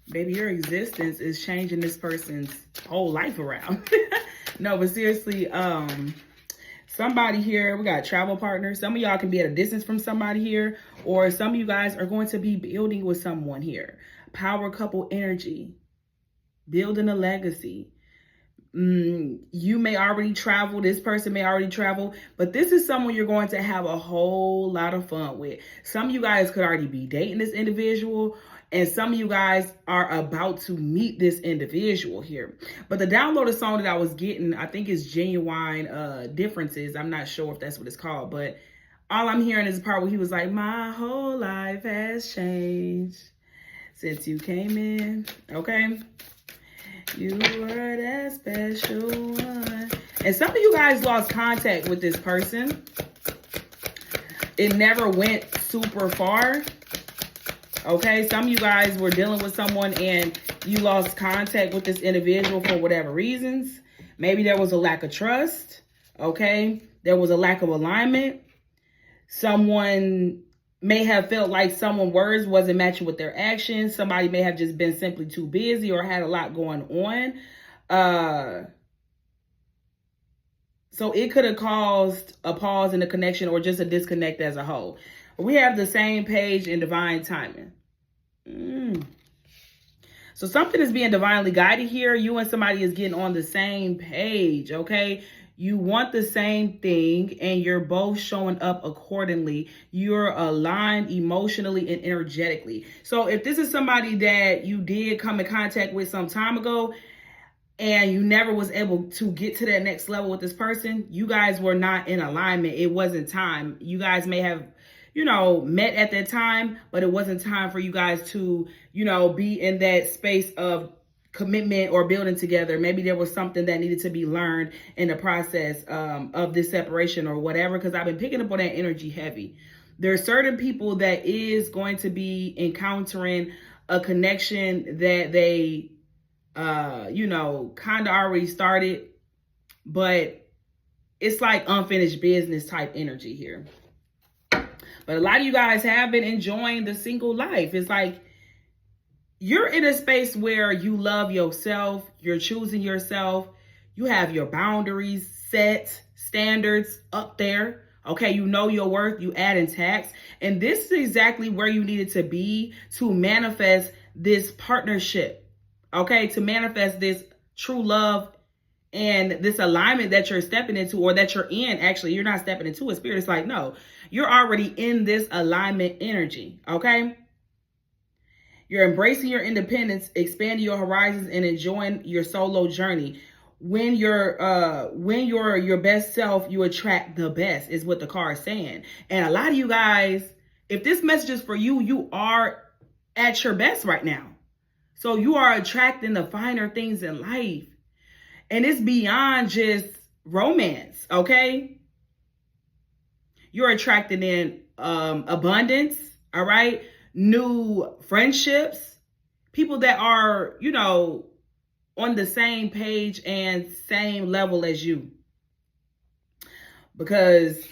Baby, your existence is changing this person's whole life around. No, but seriously, somebody here, we got travel partners. Some of y'all can be at a distance from somebody here, or some of you guys are going to be building with someone here. Power couple energy, building a legacy. You may already travel, this person may already travel, but this is someone you're going to have a whole lot of fun with. Some of you guys could already be dating this individual, and some of you guys are about to meet this individual here. But the downloaded song that I was getting, I think is Genuine Differences. I'm not sure if that's what it's called, but all I'm hearing is the part where he was like, my whole life has changed since you came in, okay? You were that special one. And some of you guys lost contact with this person. It never went super far. Okay, some of you guys were dealing with someone and you lost contact with this individual for whatever reasons. Maybe there was a lack of trust. Okay, there was a lack of alignment. Someone may have felt like someone's words wasn't matching with their actions. Somebody may have just been simply too busy or had a lot going on. So it could have caused a pause in the connection or just a disconnect as a whole. We have the same page in divine timing. So something is being divinely guided here. You and somebody is getting on the same page, okay? You want the same thing and you're both showing up accordingly. You're aligned emotionally and energetically. So if this is somebody that you did come in contact with some time ago and you never was able to get to that next level with this person, you guys were not in alignment. It wasn't time. You guys may have, met at that time, but it wasn't time for you guys to, be in that space of commitment or building together. Maybe there was something that needed to be learned in the process of this separation or whatever, because I've been picking up on that energy heavy. There are certain people that is going to be encountering a connection that they, kind of already started, but it's like unfinished business type energy here. But a lot of you guys have been enjoying the single life. It's like you're in a space where you love yourself. You're choosing yourself. You have your boundaries set, standards up there. Okay, you know your worth. You add in tax. And this is exactly where you needed to be to manifest this partnership. Okay, to manifest this true love and this alignment that you're stepping into, or that you're in. Actually, you're not stepping into a spirit. It's like, no, you're already in this alignment energy. Okay. You're embracing your independence, expanding your horizons, and enjoying your solo journey. When you're your best self, you attract the best, is what the card is saying. And a lot of you guys, if this message is for you, you are at your best right now. So you are attracting the finer things in life. And it's beyond just romance, okay? You're attracting in abundance, all right? New friendships, people that are, on the same page and same level as you. Because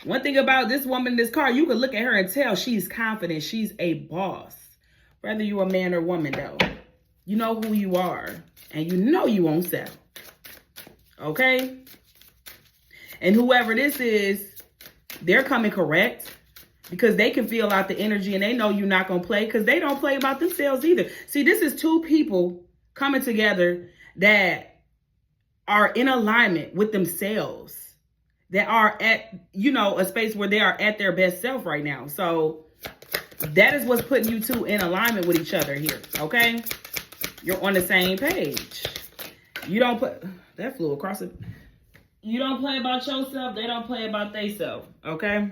one thing about this woman in this card, you can look at her and tell she's confident. She's a boss. Whether you're a man or woman, though, you know who you are and you know you won't settle. Okay? And whoever this is, they're coming correct because they can feel out the energy and they know you're not going to play because they don't play about themselves either. See, this is two people coming together that are in alignment with themselves, that are at, a space where they are at their best self right now. So that is what's putting you two in alignment with each other here. Okay? You're on the same page. You don't put... That flew across it. You don't play about yourself. They don't play about themselves. Okay?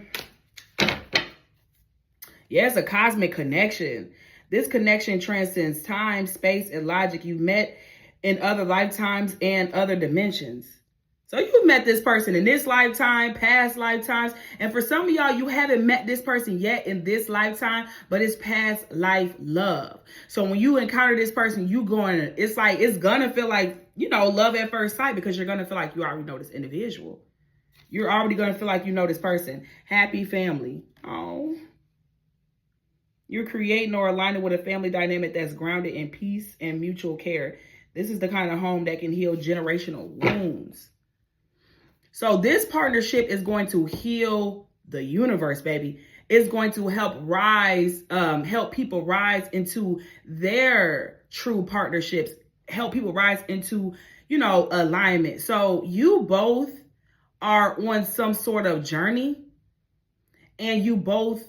Yeah, it's a cosmic connection. This connection transcends time, space, and logic. You've met in other lifetimes and other dimensions. So you've met this person in this lifetime, past lifetimes. And for some of y'all, you haven't met this person yet in this lifetime, but it's past life love. So when you encounter this person, it's going to feel like, love at first sight, because you're going to feel like you already know this individual. You're already going to feel like you know this person. Happy family. Oh. You're creating or aligning with a family dynamic that's grounded in peace and mutual care. This is the kind of home that can heal generational wounds. So this partnership is going to heal the universe, baby. It's going to help help people rise into their true partnerships, help people rise into, alignment. So you both are on some sort of journey and you both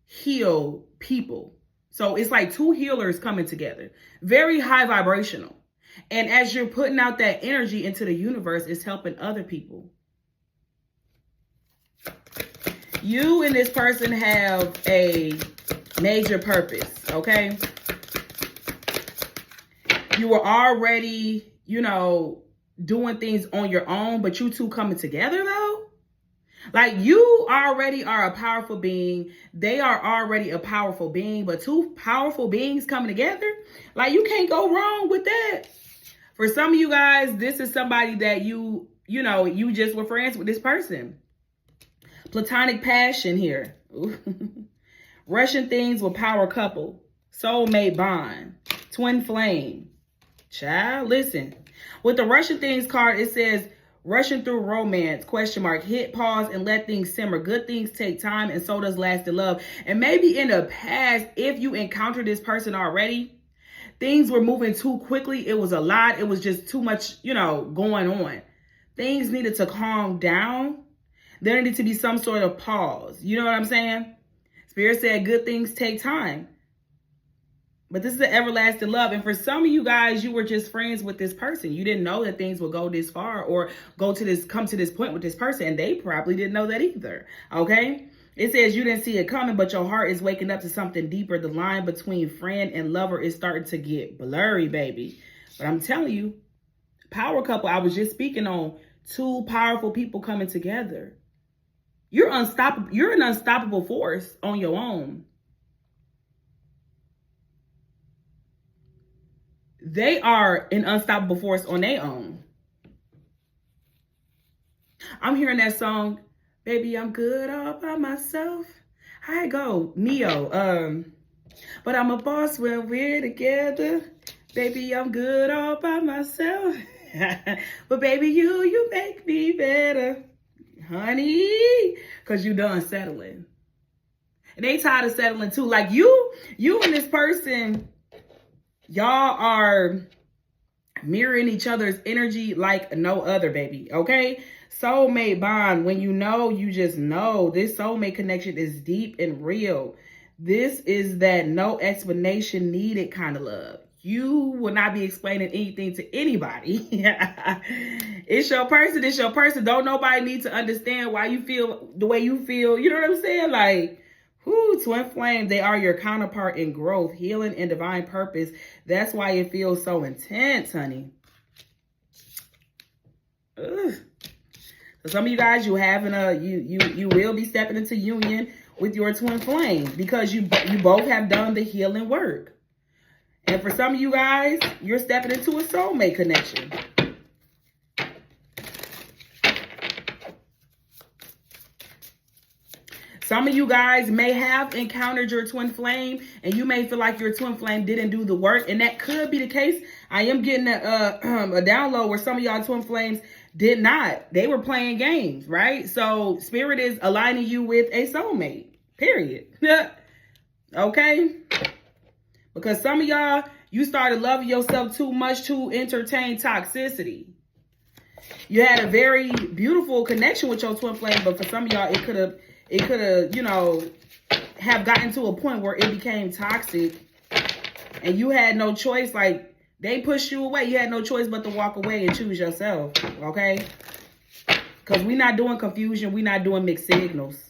heal people. So it's like two healers coming together, very high vibrational. And as you're putting out that energy into the universe, it's helping other people. You and this person have a major purpose, okay? You were already, doing things on your own, but you two coming together though? Like you already are a powerful being. They are already a powerful being, but two powerful beings coming together? Like you can't go wrong with that. For some of you guys, this is somebody that you just were friends with this person. Platonic passion here. Russian things with power couple. Soulmate bond. Twin flame. Child, listen. With the Russian things card, it says, rushing through romance, ? Hit pause and let things simmer. Good things take time and so does lasting love. And maybe in the past, if you encountered this person already, things were moving too quickly. It was a lot. It was just too much, going on. Things needed to calm down. There needed to be some sort of pause. You know what I'm saying? Spirit said good things take time. But this is an everlasting love. And for some of you guys, you were just friends with this person. You didn't know that things would go this far or come to this point with this person. And they probably didn't know that either. Okay? It says you didn't see it coming, but your heart is waking up to something deeper. The line between friend and lover is starting to get blurry, baby. But I'm telling you, power couple, I was just speaking on two powerful people coming together. You're unstoppable. You're an unstoppable force on your own. They are an unstoppable force on their own. I'm hearing that song, Baby, I'm good all by myself. I go, Neo. But I'm a boss when we're together. Baby, I'm good all by myself. But baby, you make me better. Honey, because you done settling. And they tired of settling too. Like you and this person, y'all are mirroring each other's energy like no other, baby. Okay? Soulmate bond. When you just know. This soulmate connection is deep and real. This is that no explanation needed kind of love. You will not be explaining anything to anybody. It's your person. It's your person. Don't nobody need to understand why you feel the way you feel. You know what I'm saying? Like, twin flame, they are your counterpart in growth, healing, and divine purpose. That's why it feels so intense, honey. Ugh. So some of you guys, you will be stepping into union with your twin flame because you both have done the healing work. And for some of you guys, you're stepping into a soulmate connection. Some of you guys may have encountered your twin flame and you may feel like your twin flame didn't do the work. And that could be the case. I am getting a download where some of y'all twin flames did not. They were playing games, right? So Spirit is aligning you with a soulmate, period. Okay? Because some of y'all, you started loving yourself too much to entertain toxicity. You had a very beautiful connection with your twin flame, but for some of y'all, it could have, have gotten to a point where it became toxic and you had no choice. Like, they pushed you away. You had no choice but to walk away and choose yourself, okay? Because we're not doing confusion. We're not doing mixed signals.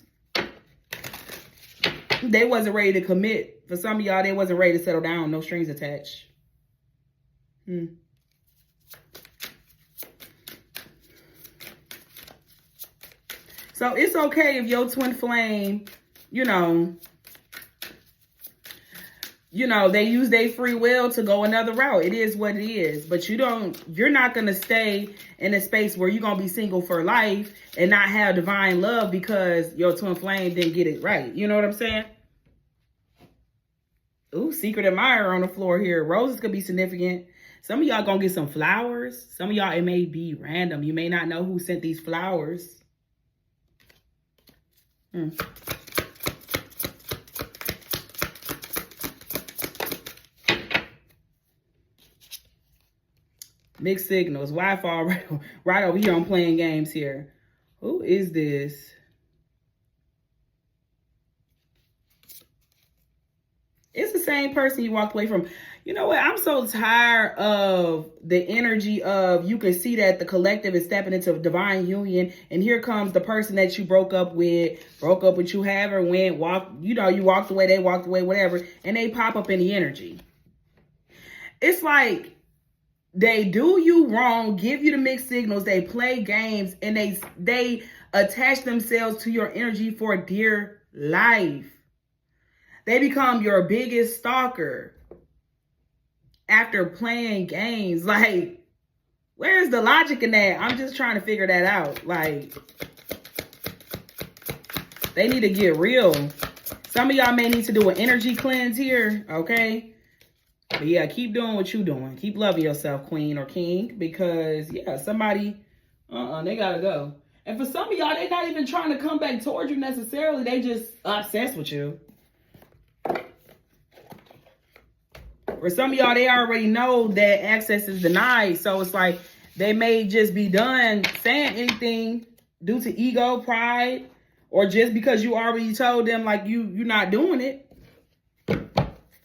They wasn't ready to commit. For some of y'all, they wasn't ready to settle down. No strings attached. So it's okay if your twin flame, they use their free will to go another route. It is what it is. But you're not going to stay in a space where you're going to be single for life and not have divine love because your twin flame didn't get it right. You know what I'm saying? Ooh, secret admirer on the floor here. Roses could be significant. Some of y'all gonna get some flowers. Some of y'all, it may be random. You may not know who sent these flowers. Mixed signals. Wi-Fi right over here on playing games here. Who is this? It's the same person you walked away from. You know what? I'm so tired of the energy of, you can see that the collective is stepping into divine union, and here comes the person that you broke up with you, however, went, walked, you walked away, they walked away, whatever, and they pop up in the energy. It's like they do you wrong, give you the mixed signals, they play games, and they attach themselves to your energy for dear life. They become your biggest stalker after playing games. Like, where's the logic in that? I'm just trying to figure that out. Like, they need to get real. Some of y'all may need to do an energy cleanse here, okay? But yeah, keep doing what you're doing. Keep loving yourself, queen or king, because yeah, somebody, they gotta go. And for some of y'all, they're not even trying to come back towards you necessarily. They just obsessed with you. For some of y'all, they already know that access is denied. So it's like they may just be done saying anything due to ego, pride, or just because you already told them like you're not doing it.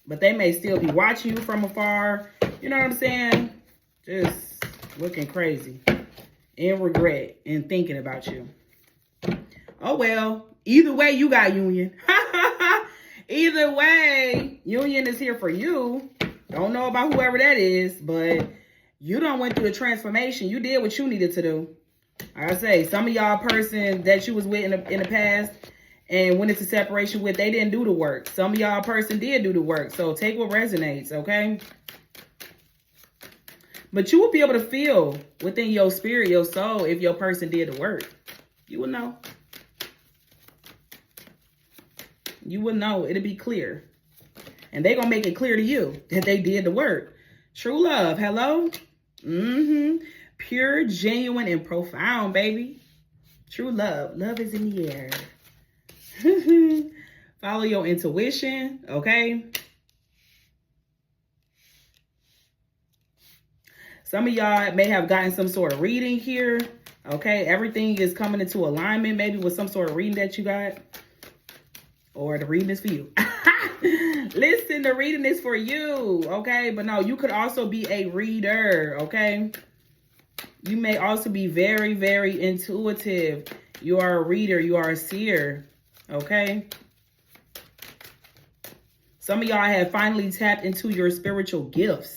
But they may still be watching you from afar. You know what I'm saying? Just looking crazy and regret and thinking about you. Oh, well, either way, you got union. Either way, union is here for you. Don't know about whoever that is, but you done went through the transformation. You did what you needed to do. Like I say, some of y'all person that you was with in the past and went into separation with, they didn't do the work. Some of y'all person did do the work. So take what resonates, okay? But you will be able to feel within your spirit, your soul, if your person did the work. You will know. You will know. It'll be clear. And they're going to make it clear to you that they did the work. True love. Hello? Pure, genuine, and profound, baby. True love. Love is in the air. Follow your intuition, okay? Some of y'all may have gotten some sort of reading here, okay? Everything is coming into alignment, maybe with some sort of reading that you got. Or the reading is for you. Listen, the reading is for you, okay? But no, you could also be a reader, okay? You may also be very, very intuitive. You are a reader. You are a seer, okay? Some of y'all have finally tapped into your spiritual gifts.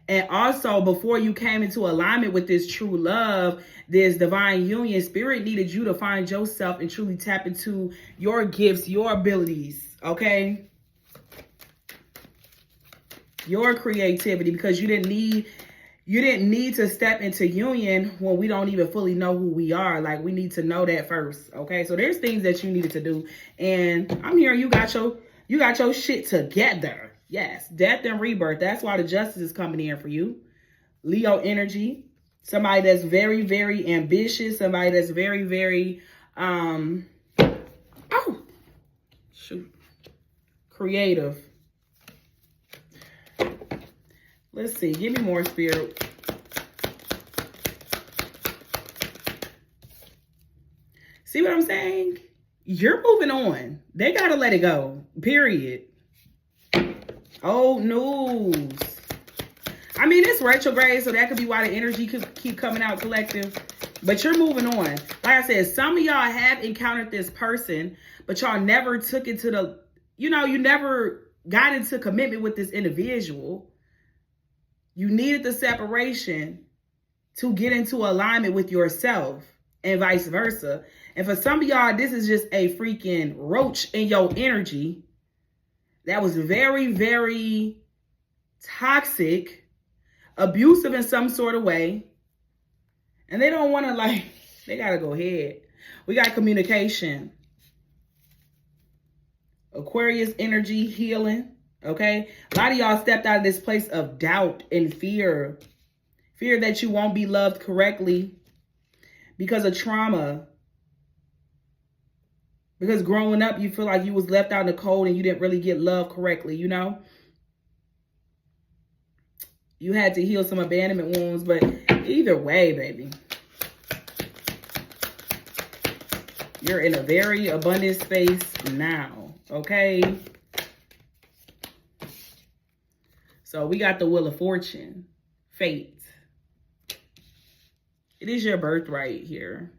And also, before you came into alignment with this true love, this divine union, spirit needed you to find yourself and truly tap into your gifts, your abilities, okay? Your creativity, because you didn't need to step into union when we don't even fully know who we are. Like, we need to know that first, okay? So there's things that you needed to do. And I'm hearing you got your shit together. Yes, death and rebirth. That's why the justice is coming in for you. Leo energy. Somebody that's very, very ambitious. Somebody that's very, very, creative. Let's see. Give me more, spirit. See what I'm saying? You're moving on. They got to let it go. Period. Old news. I mean, it's retrograde, so that could be why the energy could keep coming out collective. But you're moving on. Like I said, some of y'all have encountered this person, but y'all never took it to the, you never got into commitment with this individual. You needed the separation to get into alignment with yourself and vice versa. And for some of y'all, this is just a freaking roach in your energy that was very, very toxic, abusive in some sort of way. And they don't want to, they got to go ahead. We got communication. Aquarius energy, healing. Okay. A lot of y'all stepped out of this place of doubt and fear. Fear that you won't be loved correctly because of trauma. Because growing up, you feel like you was left out in the cold and you didn't really get love correctly, you know? You had to heal some abandonment wounds, but either way, baby, you're in a very abundant space now, okay? So we got the Wheel of Fortune, fate. It is your birthright here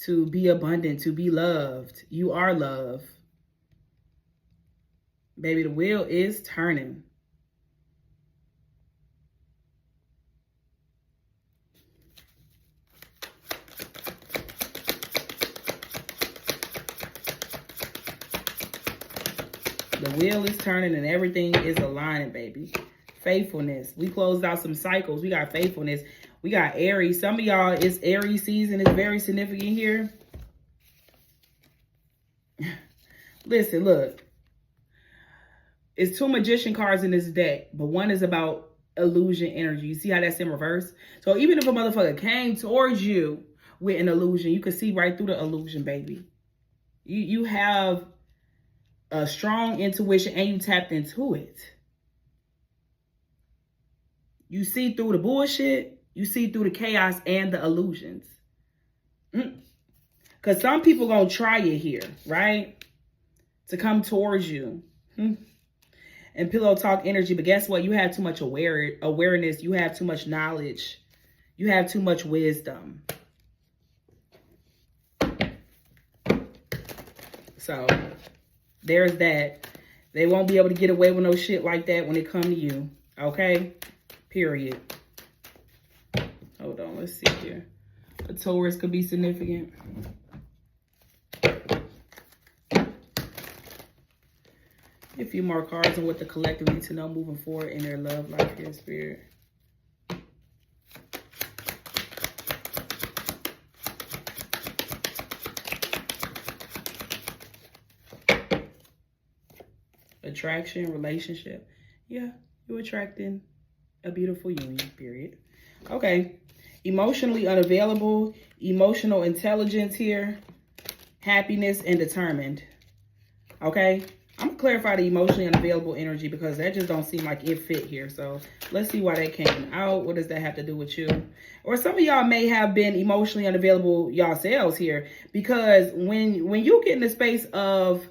to be abundant, to be loved. You are love. Baby, the wheel is turning. The wheel is turning and everything is aligning, baby. Faithfulness. We closed out some cycles. We got faithfulness. We got Aries. Some of y'all, it's Aries season. It's very significant here. Listen, look. It's 2 magician cards in this deck, but one is about illusion energy. You see how that's in reverse? So even if a motherfucker came towards you with an illusion, you can see right through the illusion, baby. You have a strong intuition and you tapped into it. You see through the bullshit. You see through the chaos and the illusions. Because some people going to try it here, right? To come towards you. And pillow talk energy. But guess what? You have too much awareness. You have too much knowledge. You have too much wisdom. So there's that. They won't be able to get away with no shit like that when it come to you. Okay? Period. Hold on, let's see here. A Taurus could be significant. A few more cards on what the collective need to know moving forward in their love life here, Spirit. Attraction, relationship. Yeah, you're attracting a beautiful union, period. Okay. Emotionally unavailable, emotional intelligence here, happiness and determined. Okay. I'm going to clarify the emotionally unavailable energy because that just don't seem like it fit here. So let's see why that came out. What does that have to do with you? Or some of y'all may have been emotionally unavailable yourselves here because when you get in the space of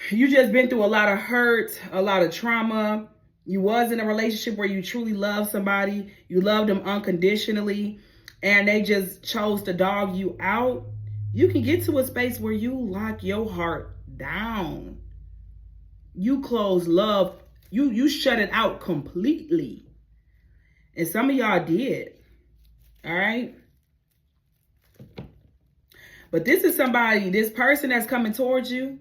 you just been through a lot of hurt, a lot of trauma. You was in a relationship where you truly loved somebody. You loved them unconditionally. And they just chose to dog you out. You can get to a space where you lock your heart down. You close love. You shut it out completely. And some of y'all did. All right. But this is somebody, this person that's coming towards you.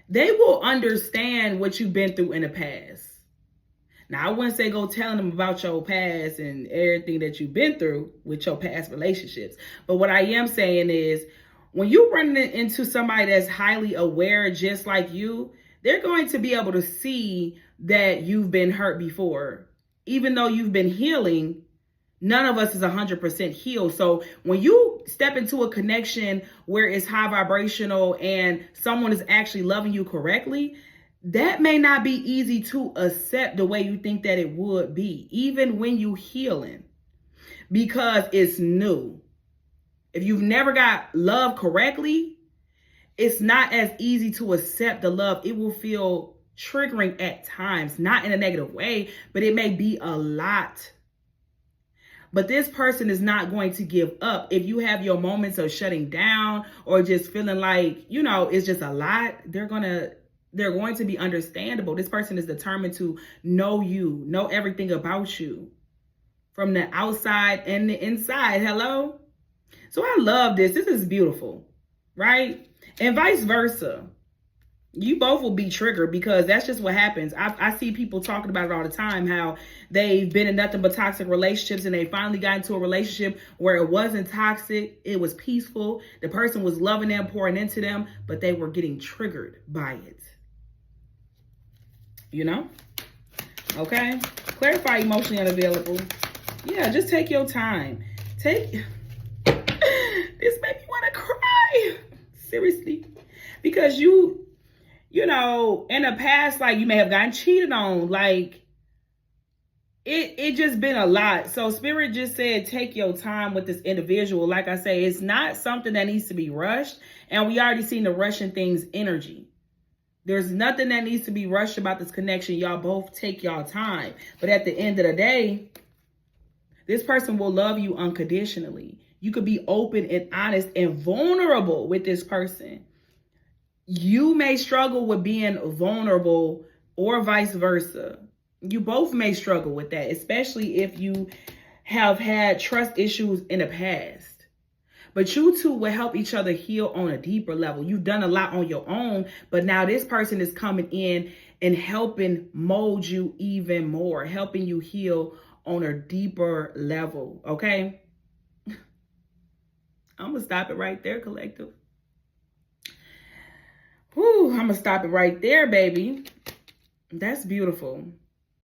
They will understand what you've been through in the past. Now, I wouldn't say go telling them about your past and everything that you've been through with your past relationships. But what I am saying is when you run into somebody that's highly aware just like you, they're going to be able to see that you've been hurt before. Even though you've been healing, none of us is 100% healed. So when you step into a connection where it's high vibrational and someone is actually loving you correctly, that may not be easy to accept the way you think that it would be, even when you healing, because it's new. If you've never got love correctly, it's not as easy to accept the love. It will feel triggering at times, not in a negative way, but it may be a lot. But this person is not going to give up. If you have your moments of shutting down or just feeling like, you know, it's just a lot, they're going to be understandable. This person is determined to know you, know everything about you from the outside and the inside. Hello? So I love this. This is beautiful, right? And vice versa. You both will be triggered because that's just what happens. I see people talking about it all the time, how they've been in nothing but toxic relationships and they finally got into a relationship where it wasn't toxic, it was peaceful, the person was loving them, pouring into them, but they were getting triggered by it. You know? Okay? Clarify emotionally unavailable. Yeah, just take your time. This made me want to cry. Seriously. Because you know, in the past, like, you may have gotten cheated on. Like, it just been a lot. So Spirit just said, take your time with this individual. Like I say, it's not something that needs to be rushed. And we already seen the rushing things energy. There's nothing that needs to be rushed about this connection. Y'all both take y'all time. But at the end of the day, this person will love you unconditionally. You could be open and honest and vulnerable with this person. You may struggle with being vulnerable or vice versa. You both may struggle with that, especially if you have had trust issues in the past. But you two will help each other heal on a deeper level. You've done a lot on your own, but now this person is coming in and helping mold you even more, helping you heal on a deeper level, okay? I'm going to stop it right there, collective. Whew, I'm going to stop it right there, baby. That's beautiful.